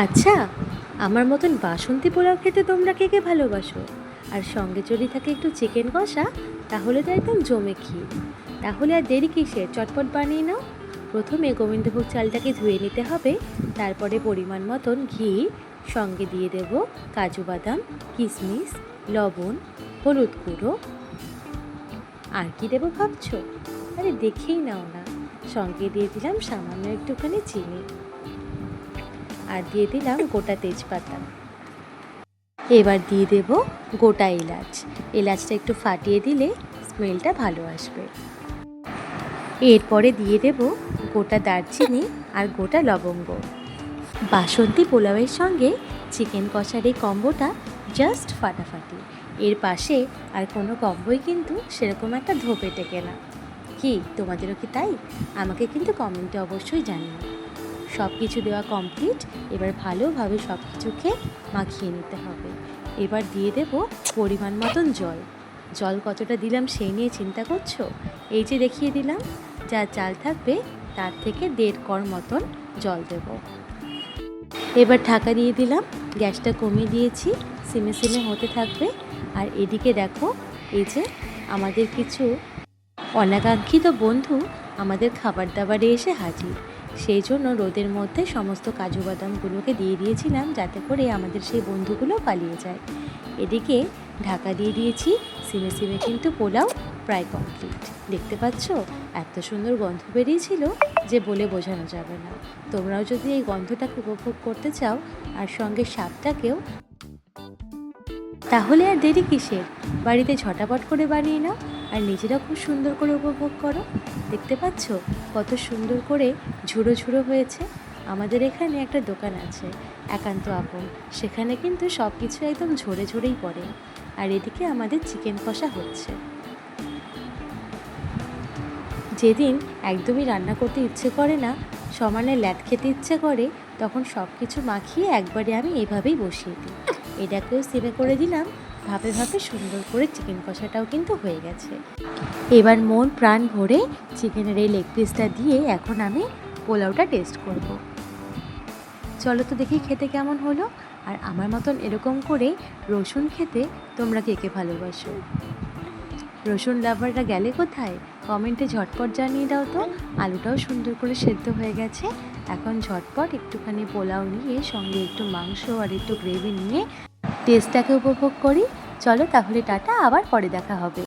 আচ্ছা, আমার মতন বাসন্তী পোলাও খেতে তোমরা কে কে ভালোবাসো? আর সঙ্গে যদি থাকে একটু চিকেন কষা, তাহলে তো একদম জমে ক্ষীর। তাহলে আর দেরি কিসের, চটপট বানিয়ে নাও। প্রথমে গোবিন্দভোগ চালটাকে ধুয়ে নিতে হবে, তারপরে পরিমাণ মতন ঘি, সঙ্গে দিয়ে দেব কাজু বাদাম, কিশমিশ, লবণ, হলুদ গুঁড়ো। আর কি দেবো ভাবছো? আরে দেখেই নাও না। সঙ্গে দিয়ে দিলাম সামান্য একটুখানি চিনি, আর দিয়ে দিলাম গোটা তেজপাতা। এবার দিয়ে দেব গোটা এলাচ। এলাচটা একটু ফাটিয়ে দিলে স্মেলটা ভালো আসবে। এরপরে দিয়ে দেব গোটা দারচিনি আর গোটা লবঙ্গ। বাসন্তী পোলাওয়ের সঙ্গে চিকেন কষার এই কম্বোটা জাস্ট ফাটাফাটি। এর পাশে আর কোনো কম্বোই কিন্তু সেরকম একটা ধোপে টেকে না। কি তোমাদেরও কি তাই? আমাকে কিন্তু কমেন্টে অবশ্যই জানিও। সব কিছু দেওয়া কমপ্লিট। এবার ভালোভাবে সব কিছুকে মাখিয়ে নিতে হবে। এবার দিয়ে দেব পরিমাণ মতন জল। জল কতটা দিলাম সেই নিয়ে চিন্তা করছো? এই যে দেখিয়ে দিলাম, যা চাল থাকবে তার থেকে 1.5 কড় মতন জল দেব। এবার ঢাকা দিয়ে দিলাম, গ্যাসটা কমিয়ে দিয়েছি, সিমে সিমে হতে থাকবে। আর এদিকে দেখো, এই যে আমাদের কিছু অনাকাঙ্ক্ষিত বন্ধু আমাদের খাবার দাবারে এসে হাজির। সেই জন্য রোদের মধ্যে সমস্ত কাজু বাদামগুলোকে দিয়ে দিয়েছিলাম, যাতে করে আমাদের সেই বন্ধুগুলো পালিয়ে যায়। এদিকে ঢাকা দিয়ে দিয়েছি, সিমে সিমে কিন্তু পোলাও প্রায় কমপ্লিট। দেখতে পাচ্ছ এত সুন্দর গন্ধ বেরিয়েছিল যে বলে বোঝানো যাবে না। তোমরাও যদি এই গন্ধটাকে উপভোগ করতে চাও আর সঙ্গে স্বাদটাকেও, তাহলে আর দেরি কিসের, বাড়িতে ঝটাপট করে বানিয়ে নাও আর নিজেরা খুব সুন্দর করে উপভোগ করো। দেখতে পাচ্ছ কত সুন্দর করে ঝুড়ো ঝুড়ো হয়েছে। আমাদের এখানে একটা দোকান আছে, একান্ত আপন, সেখানে কিন্তু সব কিছু একদম ঝরে ঝরেই পড়ে। আর এদিকে আমাদের চিকেন কষা হচ্ছে। যেদিন একদমই রান্না করতে ইচ্ছে করে না, সমানে ল্যাদ খেতে ইচ্ছে করে, তখন সব কিছু মাখিয়ে একবারে আমি এভাবেই বসিয়ে দিই। এটাকেও সিমে করে দিলাম। ভাপে ভাপে সুন্দর করে চিকেন কষাটাও কিন্তু হয়ে গেছে। এবার মন প্রাণ ভরে চিকেনের এই লেগ পিসটা দিয়ে এখন আমি পোলাওটা টেস্ট করব। চলো তো দেখি খেতে কেমন হলো। আর আমার মতন এরকম করে রসুন খেতে তোমরা কে কে ভালোবাসো? রসুন লাভাররা গেলে কোথায়? কমেন্টে ঝটপট জানিয়ে দাও তো। আলুটাও সুন্দর করে সেদ্ধ হয়ে গেছে। এখন ঝটপট একটুখানি পোলাও নিয়ে সঙ্গে একটু মাংস আর একটু গ্রেভি নিয়ে টেস্টটাকে উপভোগ করি। চলো তাহলে টাটা, আবার পরে দেখা হবে।